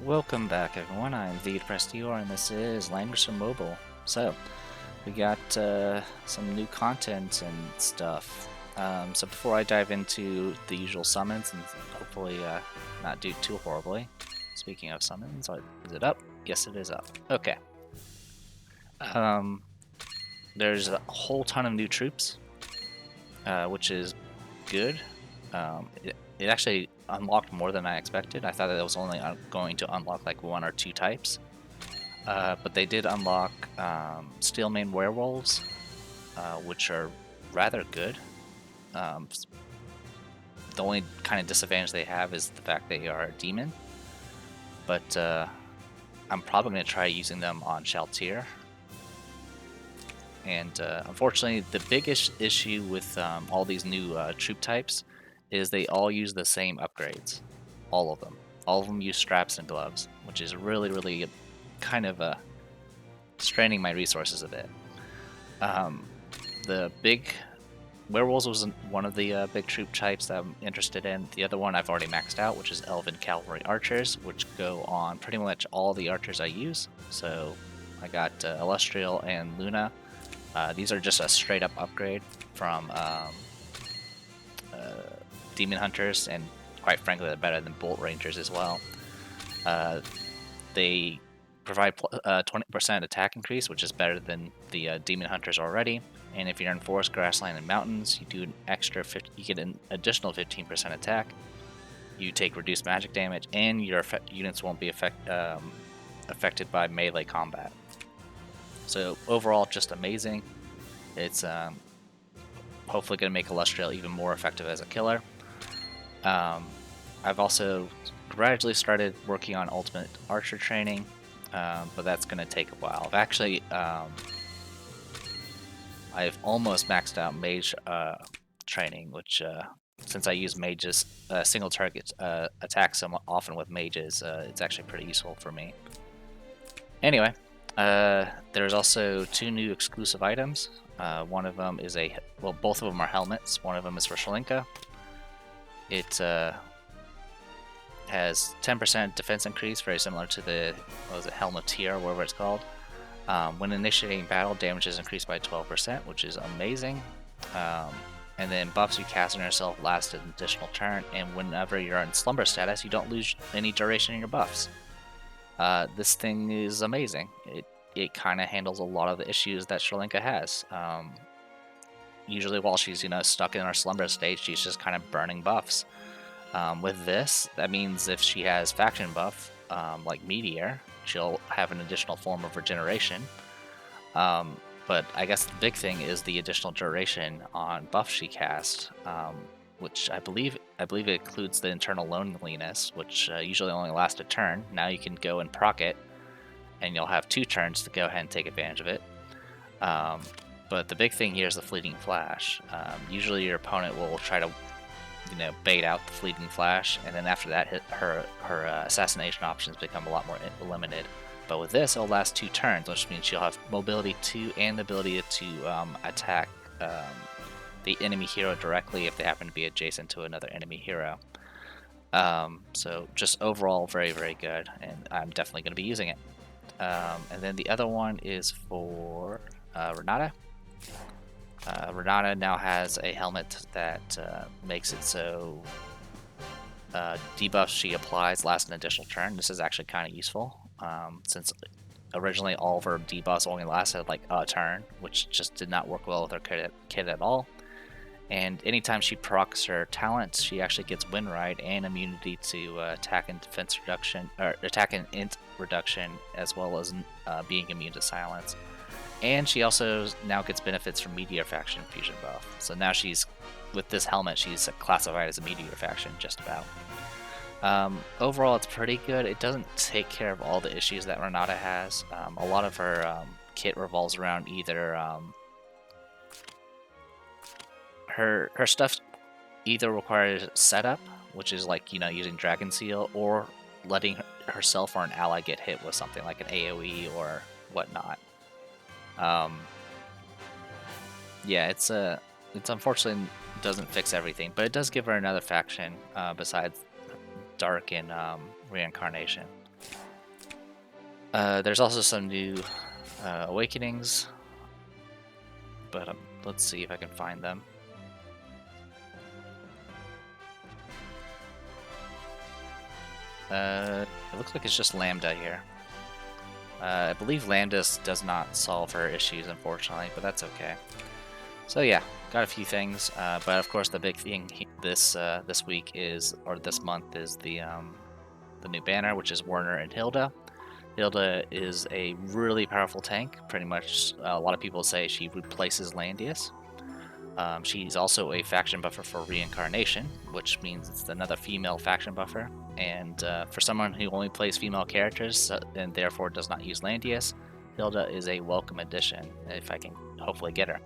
Welcome back, everyone. I'm the Prestior, and this is Langrisser Mobile. So, we got some new content and stuff. So before I dive into the usual summons and hopefully not do too horribly. Speaking of summons, is it up? Yes, it is up. Okay. Um, there's a whole ton of new troops, which is good. It actually unlocked more than I expected. I thought that it was only going to unlock like one or two types. But they did unlock Steelmane Werewolves, which are rather good. The only kind of disadvantage they have is the fact they are a demon. But I'm probably going to try using them on Shaltir. And unfortunately, the biggest issue with all these new troop types is they all use the same upgrades. All of them. All of them use straps and gloves, which is really kind of straining my resources a bit. The big werewolves was one of the big troop types that I'm interested in. The other one I've already maxed out, which is Elven Cavalry Archers, which go on pretty much all the archers I use. So I got Illustrial and Luna. These are just a straight up upgrade from Demon Hunters, and quite frankly, they're better than Bolt Rangers as well. They provide 20% attack increase, which is better than the Demon Hunters already. And if you're in forest, grassland, and mountains, you do an extra you get an additional 15% attack. You take reduced magic damage, and your units won't be affected by melee combat. So overall, just amazing. It's hopefully going to make Illustrial even more effective as a killer. I've also gradually started working on Ultimate Archer training, but that's going to take a while. I've almost maxed out Mage training, which since I use mages, single target attacks so often with mages, it's actually pretty useful for me. Anyway, there's also two new exclusive items. One of them is both of them are helmets. One of them is for Shilinka. It has 10% defense increase, very similar to the Helm of Tyr, whatever it's called. When initiating battle, damage is increased by 12%, which is amazing. And then buffs you cast on yourself last an additional turn, and whenever you're in slumber status, you don't lose any duration in your buffs. This thing is amazing. It kind of handles a lot of the issues that Shilinka has. Usually while she's stuck in her slumber state, she's just kind of burning buffs. With this, that means if she has faction buff, like Meteor, she'll have an additional form of regeneration. But I guess the big thing is the additional duration on buff she casts, which I believe it includes the internal loneliness, which usually only lasts a turn. Now you can go and proc it, and you'll have 2 turns to go ahead and take advantage of it. But the big thing here is the Fleeting Flash. Usually your opponent will try to bait out the Fleeting Flash, and then after that, her assassination options become a lot more limited. But with this, it'll last 2 turns, which means she'll have mobility 2 and the ability to attack the enemy hero directly if they happen to be adjacent to another enemy hero. So just overall very good, and I'm definitely going to be using it. And then the other one is for Renata. Renata now has a helmet that makes it so debuffs she applies last an additional turn. This is actually kind of useful, since originally all of her debuffs only lasted like a turn, which just did not work well with her kit at all. And anytime she procs her talents, she actually gets Windride and immunity to attack and defense reduction, or attack and int reduction, as well as being immune to silence. And she also now gets benefits from Meteor Faction Fusion buff. So now with this helmet, she's classified as a Meteor Faction, just about. Overall, it's pretty good. It doesn't take care of all the issues that Renata has. A lot of her kit revolves around either her stuff either requires setup, which is like using Dragon Seal, or letting herself or an ally get hit with something like an AoE or whatnot. Yeah, it's unfortunately doesn't fix everything, but it does give her another faction besides Dark and reincarnation. There's also some new awakenings, but let's see if I can find them. It looks like it's just Lambda here. I believe Lambda does not solve her issues, unfortunately, but that's okay. So yeah, got a few things, but of course the big thing this week is, or this month, is the new banner, which is Werner and Hilda. Hilda is a really powerful tank. Pretty much, a lot of people say she replaces Landius. She's also a faction buffer for reincarnation, which means it's another female faction buffer. And for someone who only plays female characters and therefore does not use Landius, Hilda is a welcome addition, if I can hopefully get her.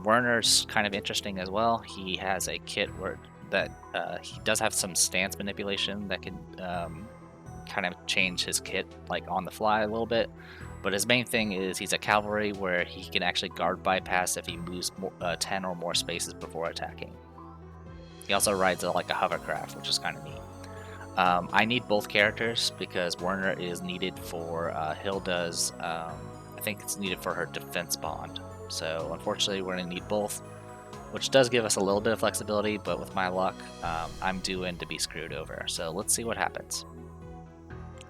Werner's kind of interesting as well. He has a kit that he does have some stance manipulation that can kind of change his kit like on the fly a little bit. But his main thing is he's a cavalry where he can actually guard bypass if he moves 10 or more spaces before attacking. He also rides like a hovercraft, which is kind of neat. I need both characters because Werner is needed for Hilda's, I think it's needed for her defense bond. So unfortunately we're going to need both, which does give us a little bit of flexibility, but with my luck, I'm due in to be screwed over. So let's see what happens.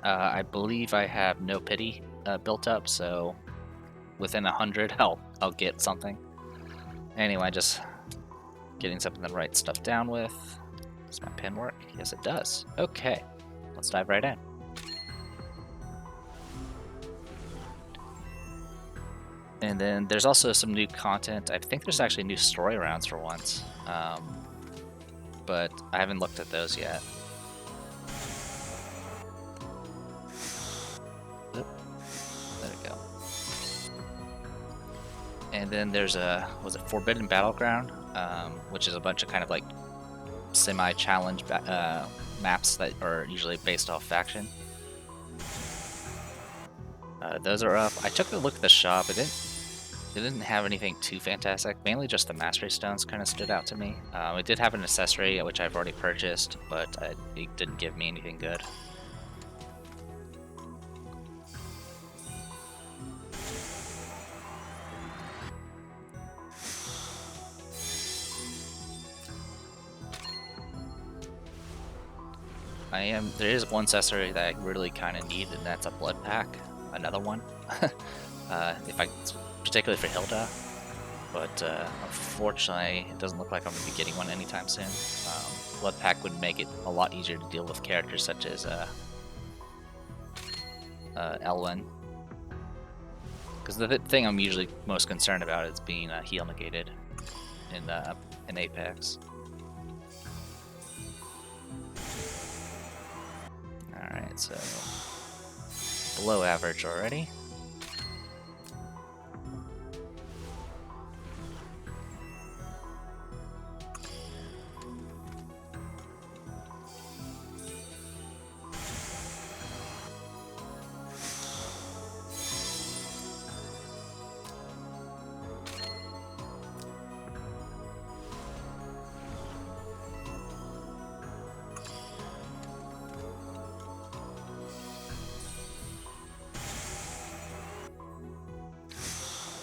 I believe I have no pity built up, so within 100 I'll get something. Anyway, just getting something to write stuff down with. Does my pen work? Yes, it does. Okay, let's dive right in. And then there's also some new content. I think there's actually new story rounds for once, but I haven't looked at those yet. There we go. And then there's was it Forbidden Battleground, which is a bunch of kind of like semi-challenge maps that are usually based off faction. Those are up. I took a look at the shop. It didn't have anything too fantastic. Mainly just the Mastery Stones kind of stood out to me. It did have an accessory, which I've already purchased, but it didn't give me anything good. There is one accessory that I really kind of need, and that's a blood pack. Another one. Particularly for Hilda. But unfortunately, it doesn't look like I'm going to be getting one anytime soon. Blood pack would make it a lot easier to deal with characters such as Elwyn. Because the thing I'm usually most concerned about is being heal negated in Apex. Alright, so below average already.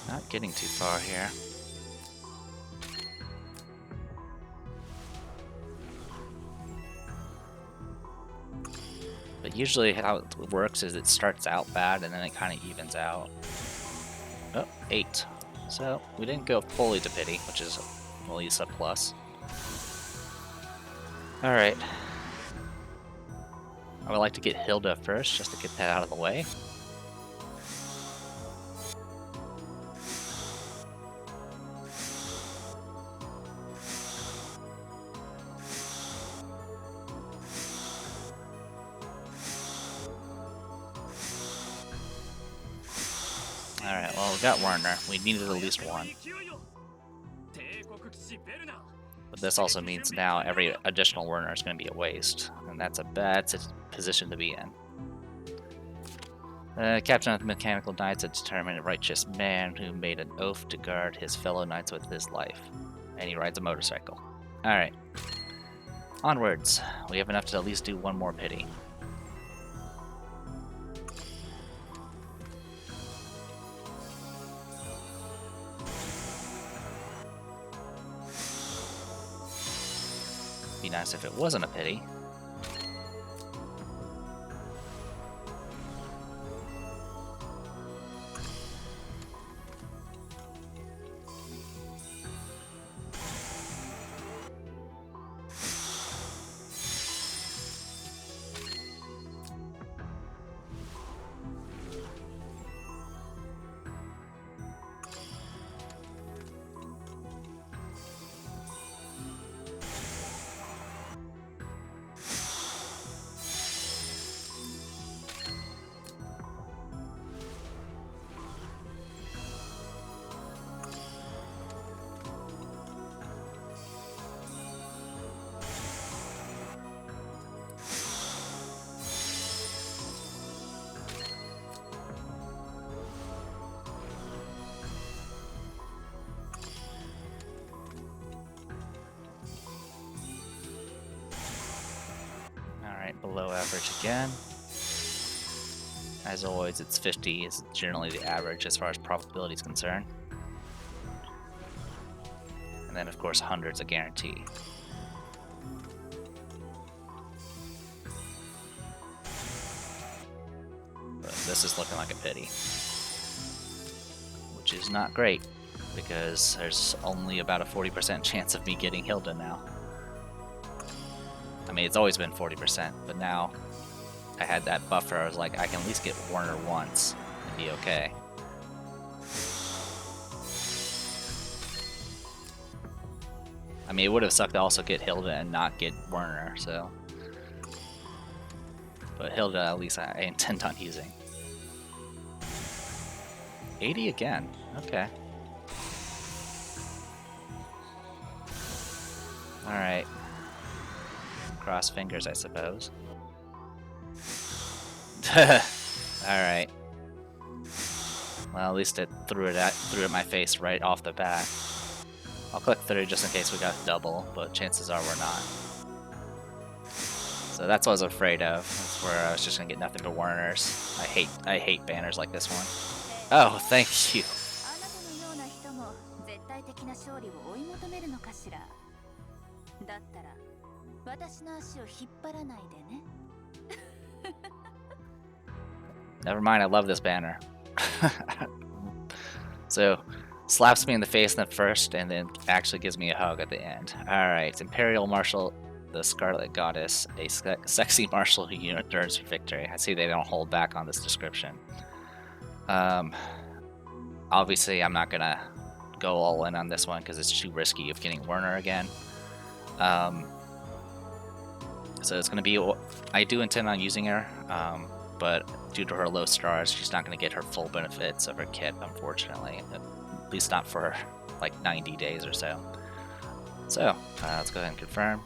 Not getting too far here. But usually how it works is it starts out bad and then it kind of evens out. Oh, 8. So we didn't go fully to pity, which is at least a plus. Alright. I would like to get Hilda first, just to get that out of the way. Alright, well, we got Werner. We needed at least one. But this also means now every additional Werner is going to be a waste. And that's a bad position to be in. Captain of the Mechanical Knights, a determined righteous man who made an oath to guard his fellow knights with his life. And he rides a motorcycle. Alright. Onwards. We have enough to at least do one more pity. nice if it wasn't a pity. Below average again. As always, it's 50 is generally the average as far as probability is concerned. And then, of course, 100's a guarantee. But this is looking like a pity, which is not great because there's only about a 40% chance of me getting Hilda now. I mean, it's always been 40%, but now I had that buffer. I was like, I can at least get Werner once and be okay. I mean, it would have sucked to also get Hilda and not get Werner, so. But Hilda, at least I intend on using. 80 again, okay. Alright. Cross fingers, I suppose. Alright. Well, at least it threw it at my face right off the bat. I'll click through just in case we got double, but chances are we're not. So that's what I was afraid of. That's where I was just gonna get nothing but Werners. I hate banners like this one. Oh, thank you. Never mind, I love this banner. So, slaps me in the face in the first, and then actually gives me a hug at the end. Alright, Imperial Marshal, the Scarlet Goddess, a sexy martial who yearns for victory. I see they don't hold back on this description. Obviously, I'm not gonna go all in on this one because it's too risky of getting Werner again. So it's gonna be, I do intend on using her, but due to her low stars, she's not going to get her full benefits of her kit, unfortunately. At least not for like 90 days or so. So, let's go ahead and confirm.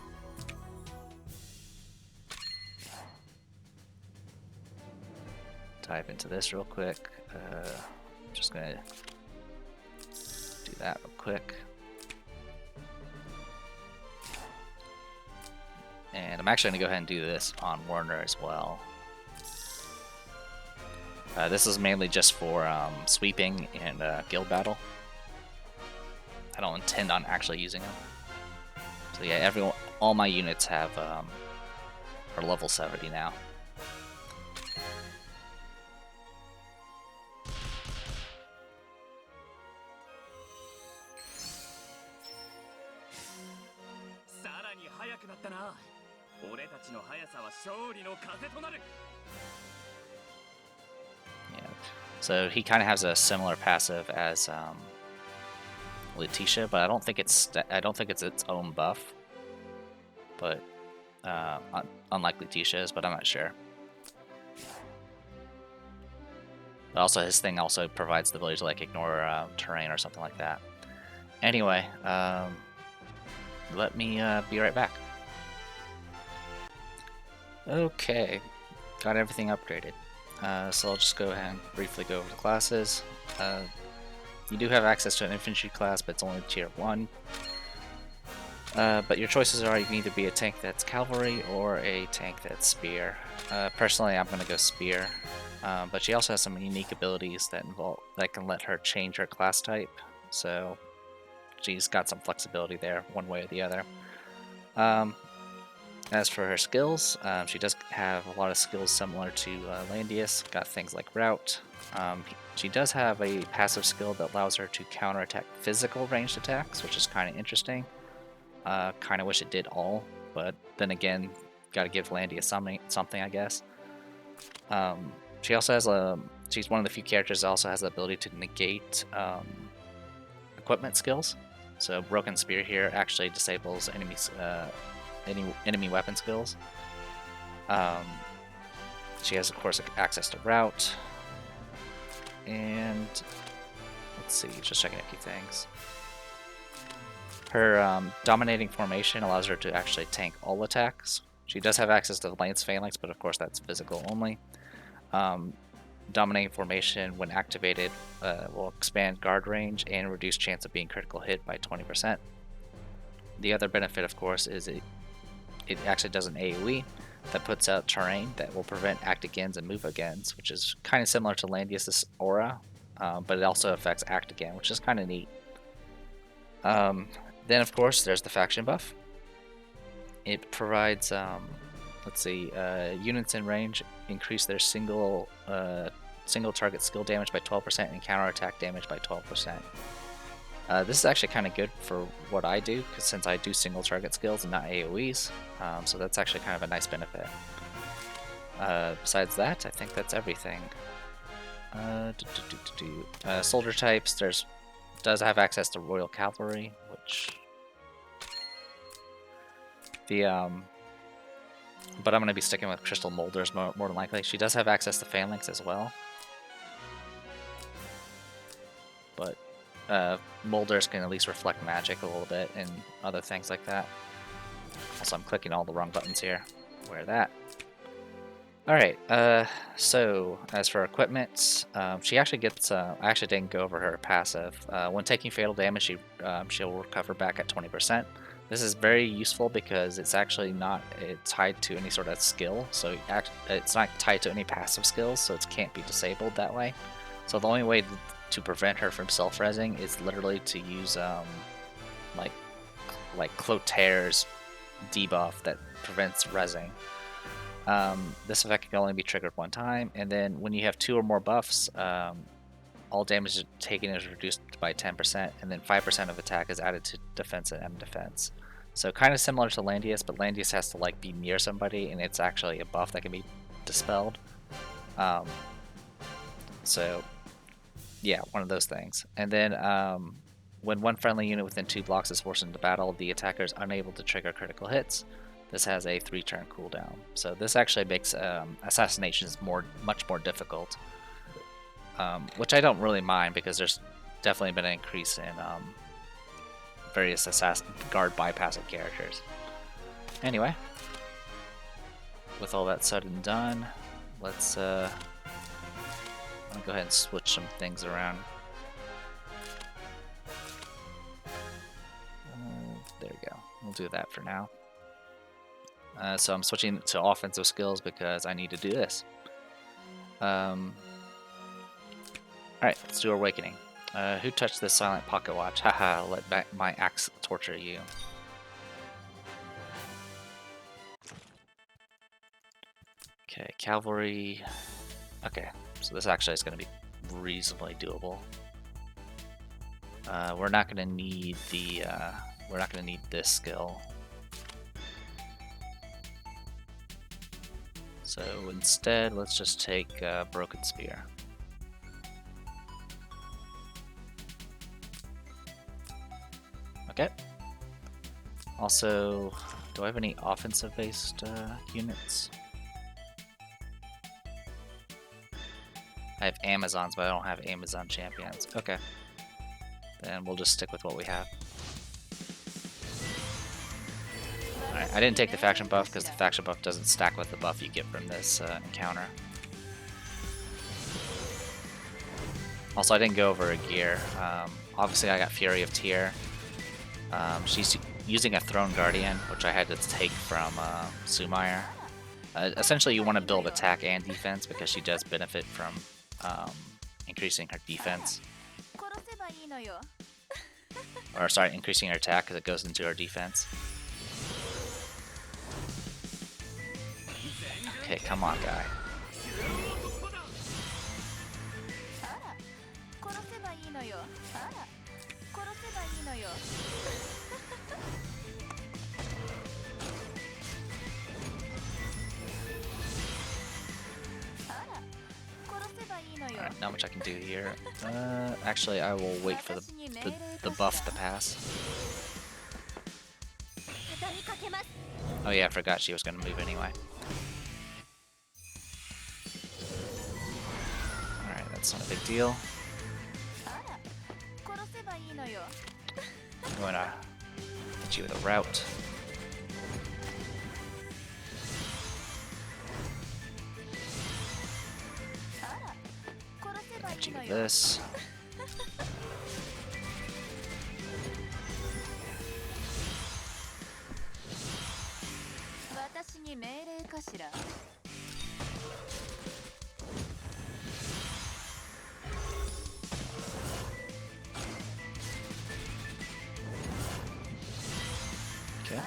Type into this real quick. Just going to do that real quick. And I'm actually going to go ahead and do this on Werner as well. This is mainly just for sweeping and guild battle. I don't intend on actually using them. So yeah, all my units have are level 70 now. Yeah. So he kind of has a similar passive as Letitia, but I don't think it's its own buff. But unlike Letitia's, but I'm not sure. But also, his thing also provides the ability to like ignore terrain or something like that. Anyway, let me be right back. Okay, got everything upgraded. So I'll just go ahead and briefly go over the classes. You do have access to an infantry class, but it's only tier 1. But your choices are you can either be a tank that's cavalry or a tank that's spear. Personally, I'm going to go spear. But she also has some unique abilities that can let her change her class type. So she's got some flexibility there, one way or the other. As for her skills, she does have a lot of skills similar to Landius. Got things like Route. She does have a passive skill that allows her to counterattack physical ranged attacks, which is kind of interesting. Kind of wish it did all, but then again, got to give Landius something, I guess. She also has she's one of the few characters that also has the ability to negate equipment skills. So Broken Spear here actually disables enemies. Any enemy weapon skills. She has, of course, access to Route. And let's see, just checking a few things. Her Dominating Formation allows her to actually tank all attacks. She does have access to Lance Phalanx, but of course that's physical only. Dominating Formation, when activated, will expand guard range and reduce chance of being critical hit by 20%. The other benefit, of course, is it actually does an AoE that puts out terrain that will prevent act agains and move agains, which is kind of similar to Landius' aura, but it also affects act again, which is kind of neat. Then, of course, there's the faction buff. It provides, let's see, units in range increase their single target skill damage by 12% and counterattack damage by 12%. This is actually kind of good for what I do, because since I do single target skills and not AoEs, so that's actually kind of a nice benefit. Besides that, I think that's everything. Soldier types, does have access to Royal Cavalry, which but I'm going to be sticking with Crystal Molders more than likely. She does have access to Phalanx as well, but Molders can at least reflect magic a little bit and other things like that. Also, I'm clicking all the wrong buttons here. Wear that. Alright, so as for equipment, she actually gets, I actually didn't go over her passive. When taking fatal damage, she'll recover back at 20%. This is very useful because it's actually not tied to any sort of skill, so it's not tied to any passive skills, so it can't be disabled that way. So the only way to prevent her from self-resing is literally to use like Clotair's debuff that prevents resing. This effect can only be triggered one time, and then when you have 2 or more buffs, all damage taken is reduced by 10%, and then 5% of attack is added to defense and M defense. So kind of similar to Landius, but Landius has to like be near somebody, and it's actually a buff that can be dispelled. So yeah, one of those things. And then when one friendly unit within 2 blocks is forced into battle, the attacker is unable to trigger critical hits. This has a 3-turn cooldown. So this actually makes assassinations much more difficult. Which I don't really mind, because there's definitely been an increase in various guard bypassing characters. Anyway, with all that said and done, let's I'm gonna go ahead and switch some things around. There we go. We'll do that for now. So I'm switching to offensive skills because I need to do this. Alright, let's do Awakening. Who touched this silent pocket watch? Haha, let my axe torture you. Okay, Cavalry. Okay, so this actually is going to be reasonably doable. We're not going to need the. We're not going to need this skill. So instead, let's just take Broken Spear. Okay. Also, do I have any offensive-based units? I have Amazons, but I don't have Amazon champions. Okay. Then we'll just stick with what we have. Alright, I didn't take the faction buff because the faction buff doesn't stack with the buff you get from this encounter. Also, I didn't go over a gear. Obviously, I got Fury of Tyr. She's using a Throne Guardian, which I had to take from Sumair. Essentially, you want to build attack and defense because she does benefit from increasing her defense. Or sorry, increasing her attack because it goes into her defense. Okay, come on, guy. Alright, not much I can do here. Actually, I will wait for the buff to pass. Oh yeah, I forgot she was going to move anyway. Alright, that's not a big deal. I'm going to hit you with a route. Hit you with this. Okay.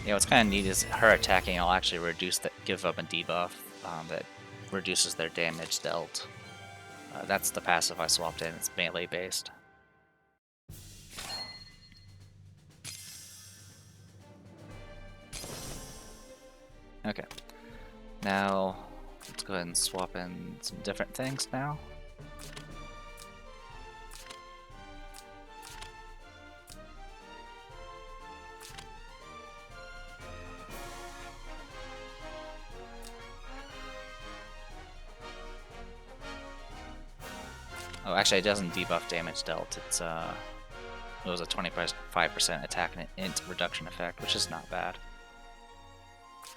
Yeah, what's kind of neat is her attacking will actually reduce give up a debuff that reduces their damage dealt. That's the passive I swapped in. It's melee based. Okay. Now let's go ahead and swap in some different things now. Oh, actually, it doesn't debuff damage dealt. It was a 25% attack and int reduction effect, which is not bad.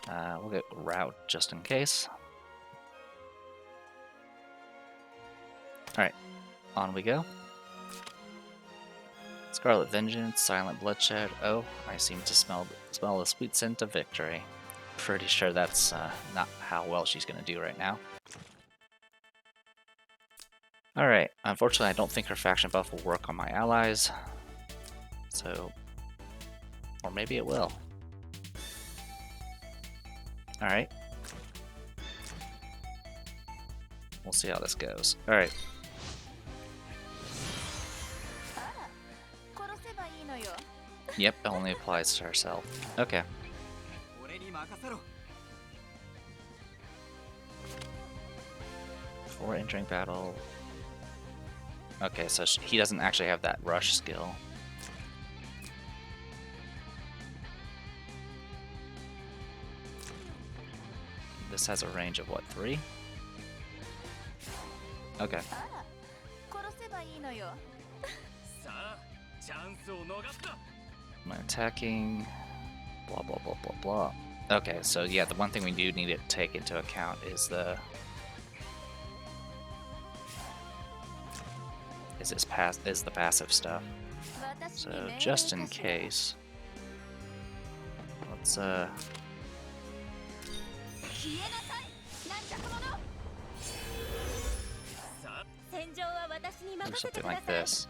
We'll get route just in case. Alright, on we go. Scarlet Vengeance, Silent Bloodshed. Oh, I seem to smell the sweet scent of victory. Pretty sure that's not how well she's going to do right now. Alright, unfortunately I don't think her faction buff will work on my allies. So, or maybe it will. Alright. We'll see how this goes. Alright. Yep, it only applies to herself. Okay. Before entering battle... Okay, so he doesn't actually have that rush skill. This has a range of what, 3? Okay. My attacking, blah blah blah blah blah. Okay, so yeah, the one thing we do need to take into account is the passive stuff. So just in case, let's do something like this.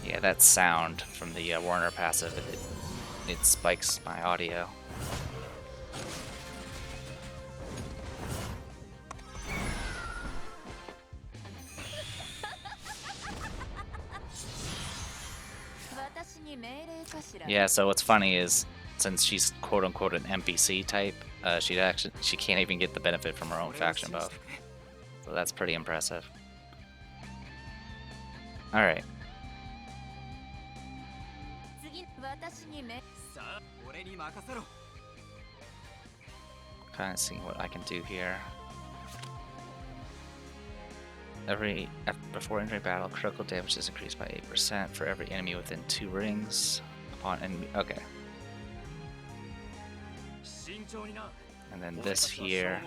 Yeah, that sound from the Warner passive, it spikes my audio. Yeah, so what's funny is, since she's quote-unquote an NPC type, she can't even get the benefit from her own faction buff. So that's pretty impressive. Alright. Kind of seeing what I can do here. Before entering battle, critical damage is increased by 8% for every enemy within 2 rings. Upon enemy, okay. And then this here.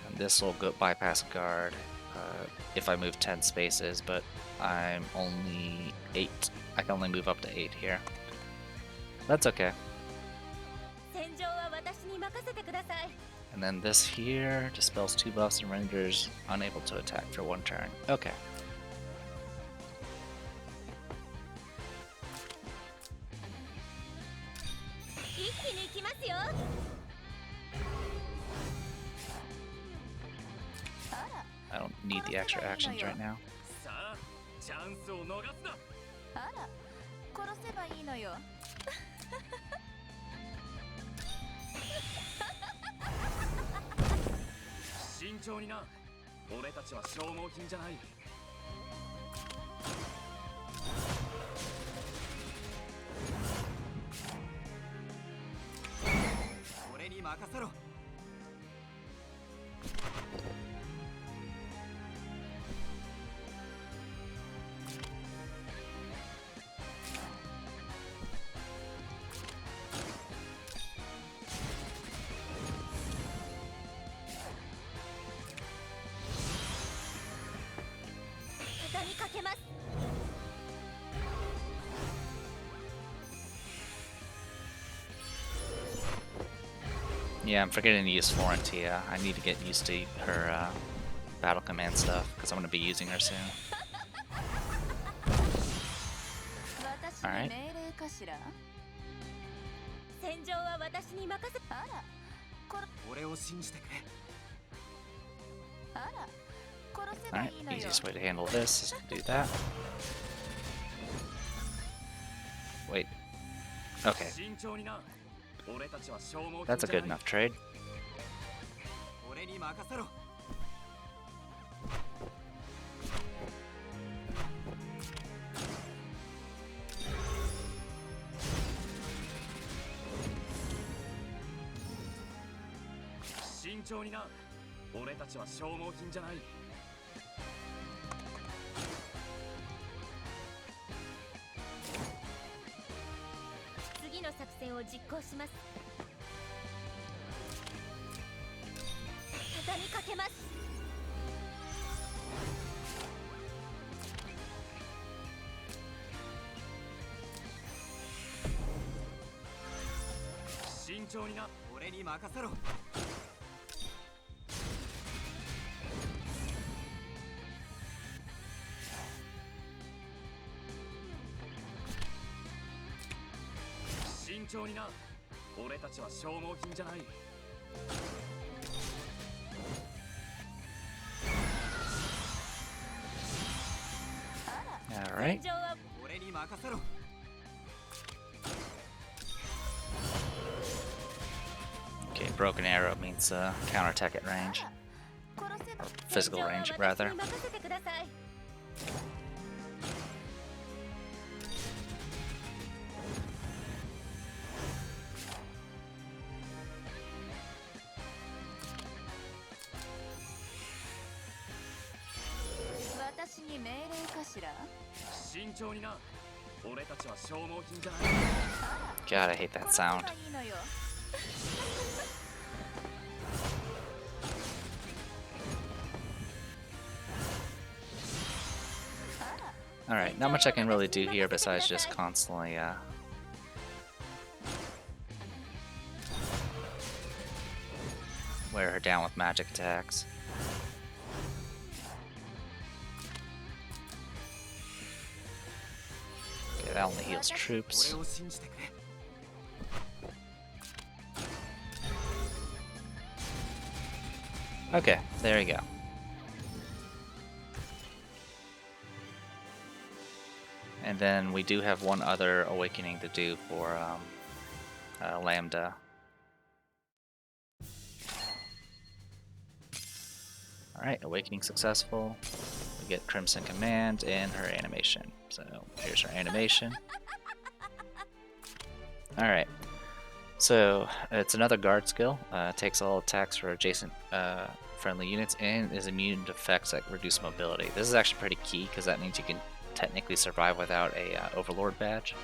And this will go bypass guard if I move 10 spaces, but I'm only 8. I can only move up to 8 here. That's okay. And then this here dispels 2 buffs and renders unable to attack for 1 turn. Okay. I don't need the extra actions right now. Yeah, I'm forgetting to use Florentia. I need to get used to her battle command stuff, because I'm going to be using her soon. Alright. Alright, easiest way to handle this is to do that. Wait. Okay. That's a good enough trade. Alright. Okay, broken arrow means counterattack at range. Or physical range, rather. God, I hate that sound. Alright, not much I can really do here besides just constantly wear her down with magic attacks. Okay, that only heals troops. Okay, there you go. And then we do have one other awakening to do for Lambda. Alright, awakening successful. We get Crimson Command and her animation. So here's her animation. Alright, so it's another guard skill. Takes all attacks for adjacent friendly units and is immune to effects that reduce mobility. This is actually pretty key because that means you can technically survive without a Overlord badge.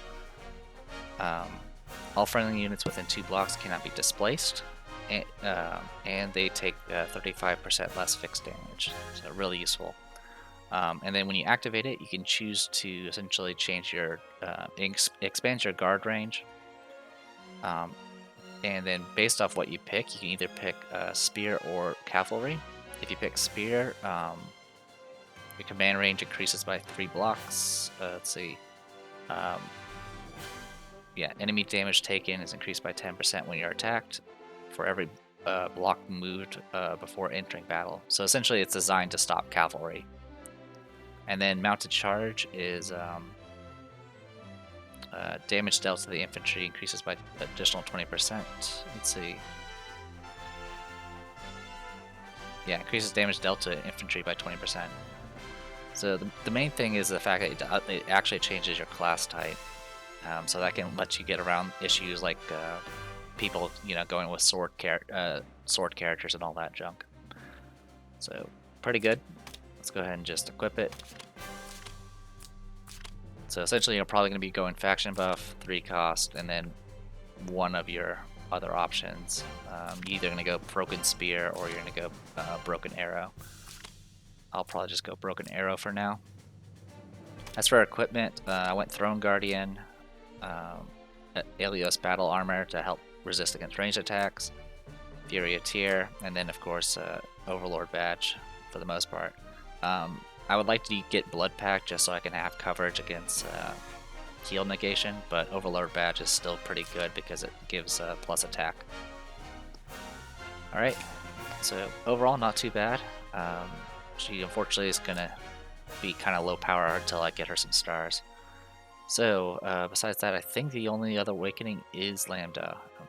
All friendly units within 2 blocks cannot be displaced, and they take 35% less fixed damage, so really useful. And then when you activate it, you can choose to essentially change your expand your guard range. And then based off what you pick, you can either pick spear or cavalry. If you pick spear, your command range increases by 3 blocks. Let's see. Yeah, enemy damage taken is increased by 10% when you're attacked for every block moved before entering battle. So essentially, it's designed to stop cavalry. And then mounted charge is damage dealt to the infantry increases by additional 20%. Let's see. Yeah, increases damage dealt to infantry by 20%. So the main thing is the fact that it actually changes your class type. So that can let you get around issues like people, going with sword characters and all that junk. So pretty good. Let's go ahead and just equip it. So essentially, you're probably going to be going faction buff, 3 cost, and then one of your other options. You're either going to go broken spear or you're going to go broken arrow. I'll probably just go broken arrow for now. As for equipment, I went Throne Guardian, Alios Battle Armor to help resist against ranged attacks, Fury Tier, and then of course Overlord Badge for the most part. I would like to get Blood Pact just so I can have coverage against heal negation, but Overlord Badge is still pretty good because it gives plus attack. Alright, so overall not too bad. She unfortunately is going to be kind of low power until I get her some stars. So, besides that, I think the only other awakening is Lambda. I'm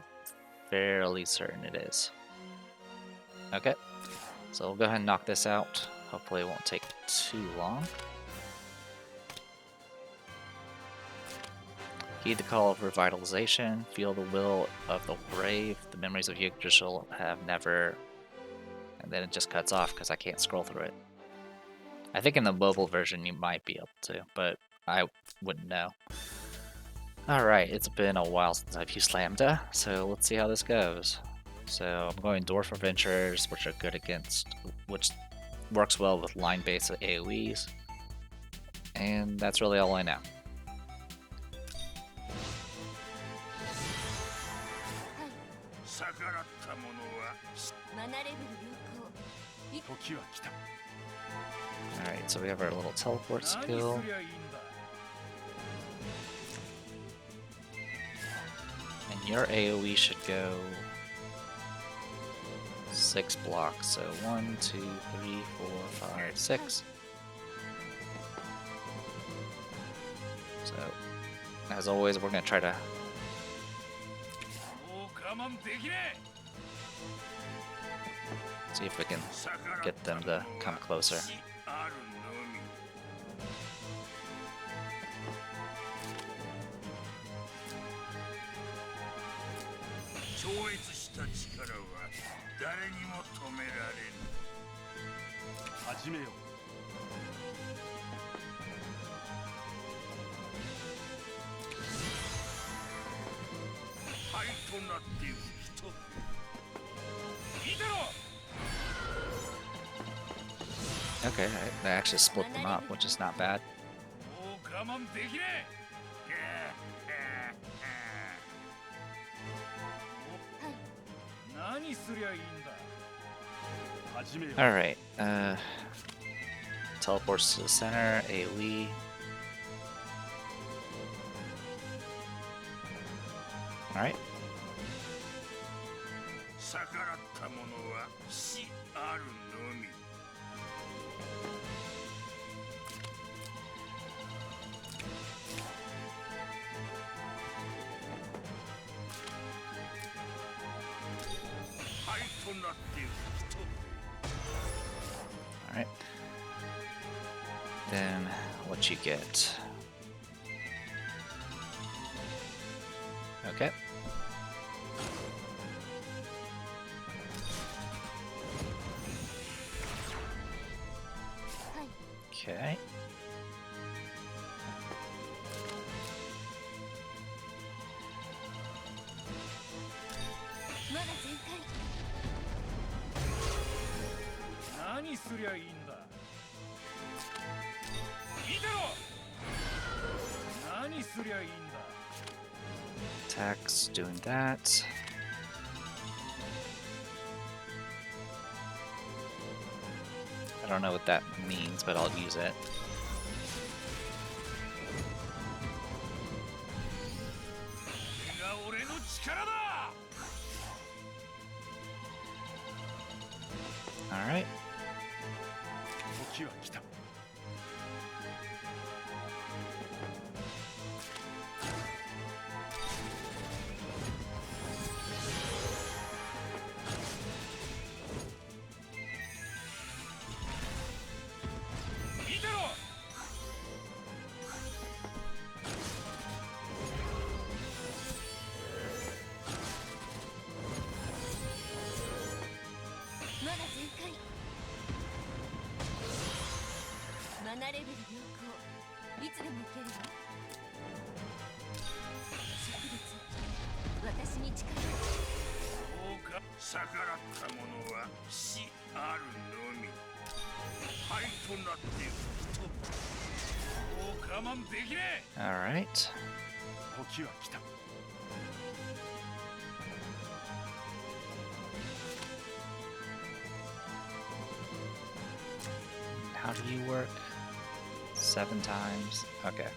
fairly certain it is. Okay, so we'll go ahead and knock this out. Hopefully it won't take too long. Heed the call of revitalization. Feel the will of the brave. The memories of Yggdrasil have never... And then it just cuts off because I can't scroll through it. I think in the mobile version you might be able to, but I wouldn't know. Alright, it's been a while since I've used Lambda, so let's see how this goes. So I'm going Dwarf Adventurers, which are good against... which works well with line-based AoEs. And that's really all I know. Alright, so we have our little teleport skill. And your AoE should go 6 blocks, so 1, 2, 3, 4, 5, 6. So, as always, we're going to try to see if we can get them to come closer. Okay, they actually split them up, which is not bad. Alright, teleports to the center, AoE. Alright. Alright. Then what you get? Okay. Okay. Attacks doing that. I don't know what that means, but I'll use it. All right. All right. How do you work? 7 times. Okay.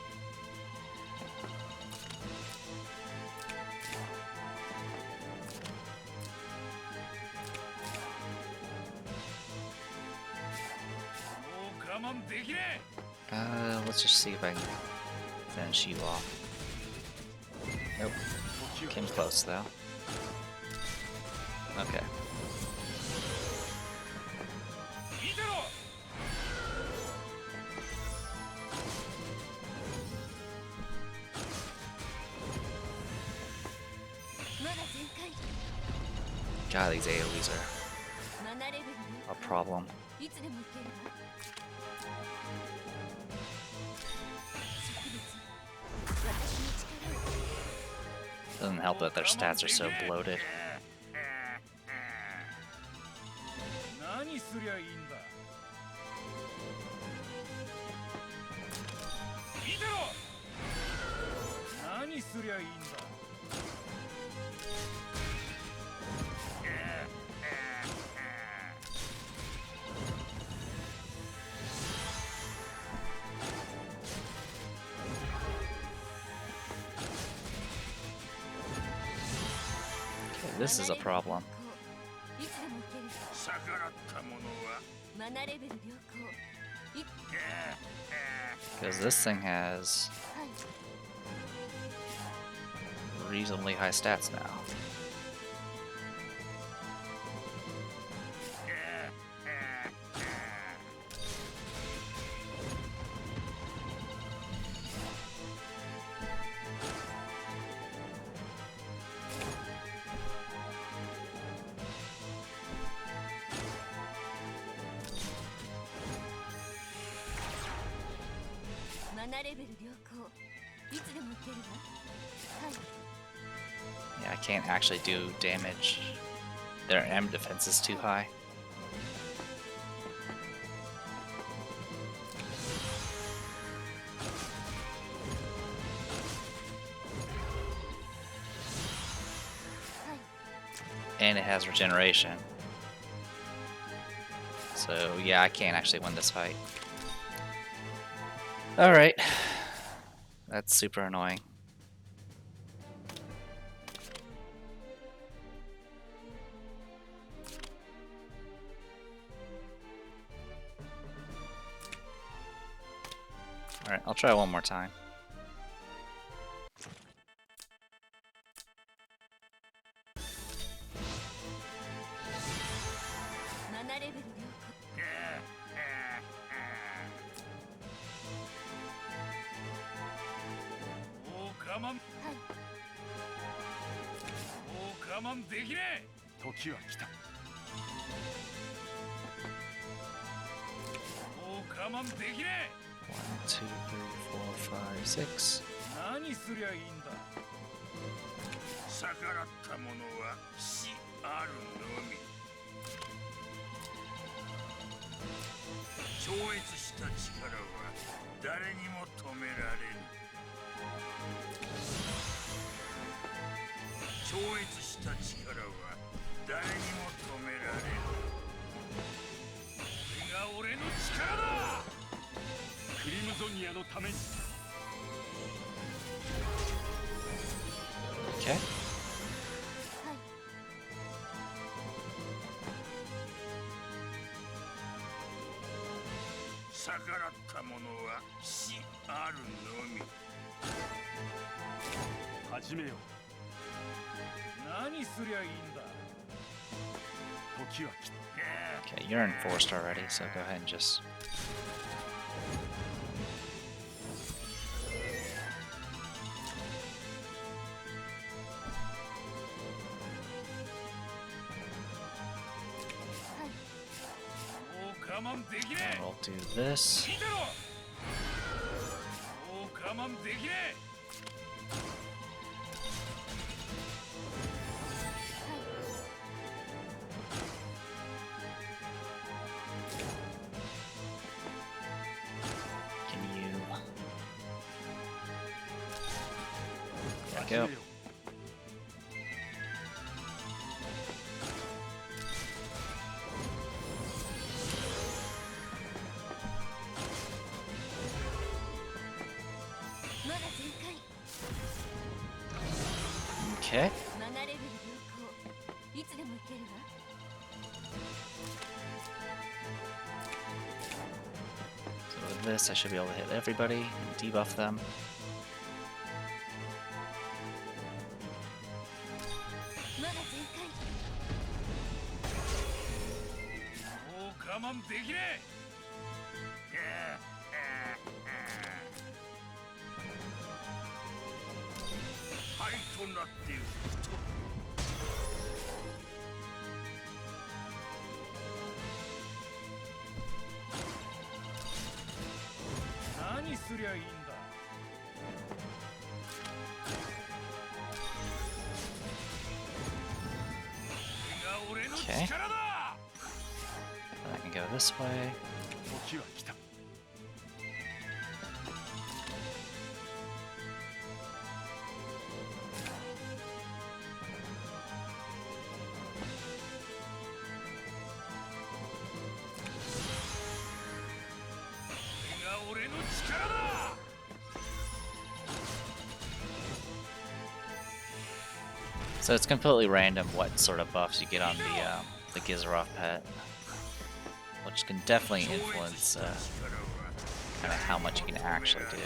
Let's just see if I can finish you off. Nope. Came close though. Okay. God, these AoEs are a problem. Doesn't help that their stats are so bloated. This is a problem. Because this thing has reasonably high stats now. Yeah, I can't actually do damage. Their M defense is too high. And it has regeneration. So yeah, I can't actually win this fight. Alright. That's super annoying. Alright, I'll try one more time. One, two, three, four, five, six. 超越した力は誰にも止められぬ。超越した力は誰にも止められぬ。これが俺の力だ。クリムゾニアのために。Okay. 逆らった者は死あるのみ。始めよう。何すりゃいいんだ。時は来た。Okay, you're enforced already, so go ahead and just. We'll do this. Can you? There we go. Okay. So with this, I should be able to hit everybody and debuff them. Okay. I can go this way. So it's completely random what sort of buffs you get on the Gizarov pet, which can definitely influence kind of how much you can actually do.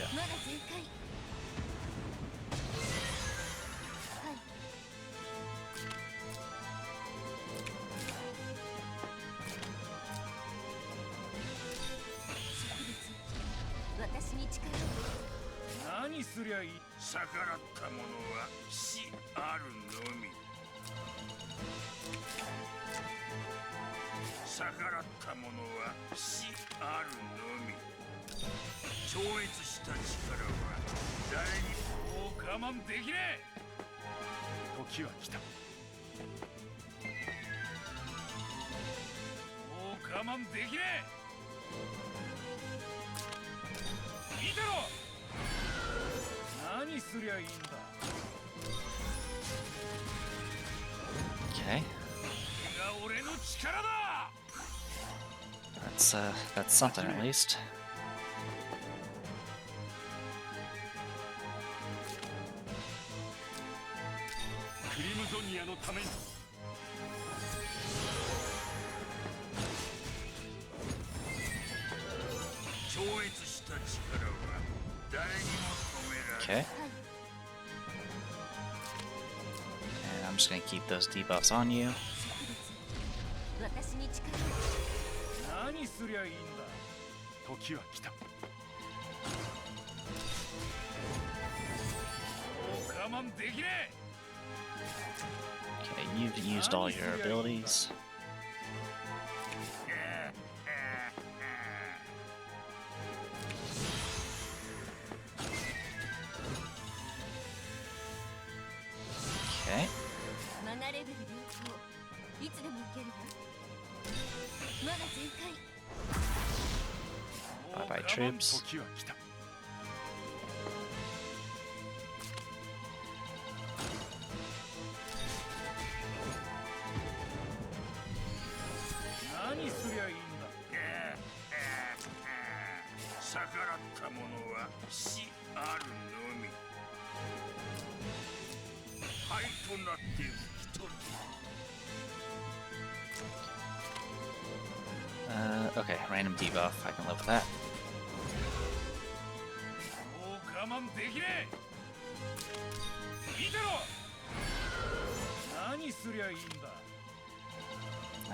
Okay. That's something at least. Okay. And I'm just gonna keep those debuffs on you. Okay, you've used all your abilities. Okay. Bye-bye troops. Okay, random debuff. I can live with that.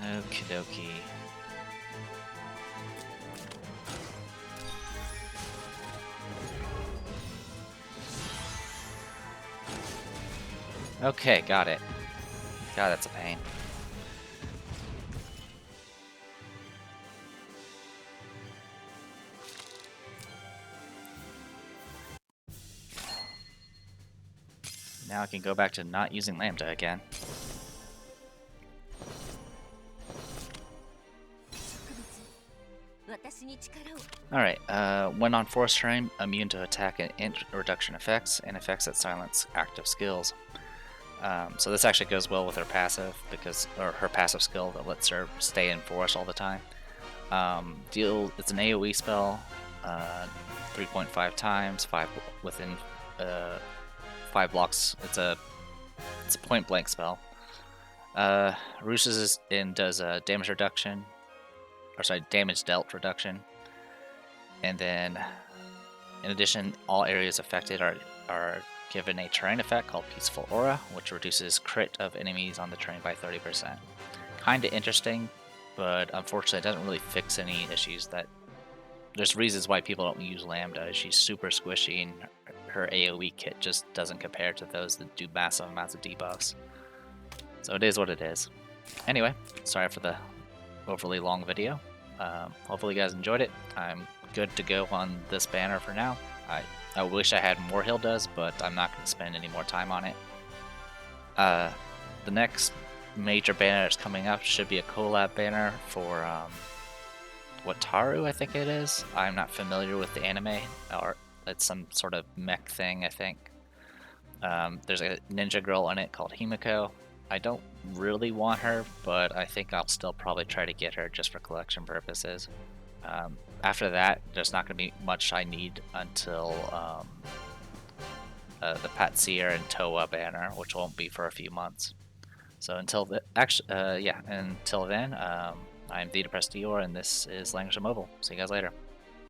Okie dokie. Okay, got it. God, that's a pain. Now I can go back to not using Lambda again. Alright, when on force terrain, immune to attack and int reduction effects, and effects that silence active skills. So this actually goes well with her passive, or her passive skill that lets her stay in force all the time. It's an AoE spell, 3.5 times, 5 within 5 blocks. It's a point blank spell. Rooses does damage reduction, damage dealt reduction, and then in addition, all areas affected are given a terrain effect called Peaceful Aura, which reduces crit of enemies on the terrain by 30%. Kinda interesting, but unfortunately it doesn't really fix any issues that... There's reasons why people don't use Lambda. She's super squishy and her AoE kit just doesn't compare to those that do massive amounts of debuffs. So it is what it is. Anyway, sorry for the overly long video. Hopefully you guys enjoyed it. I'm good to go on this banner for now. I wish I had more Hildas, but I'm not going to spend any more time on it. The next major banner that's coming up should be a collab banner for Wataru, I think it is. I'm not familiar with the anime, or it's some sort of mech thing, I think. There's a ninja girl on it called Himiko. I don't really want her, but I think I'll still probably try to get her just for collection purposes. After that, there's not going to be much I need until the Patseer and Toa banner, which won't be for a few months. So until until then, I'm Theta Prestior, and this is Langrisser Mobile. See you guys later.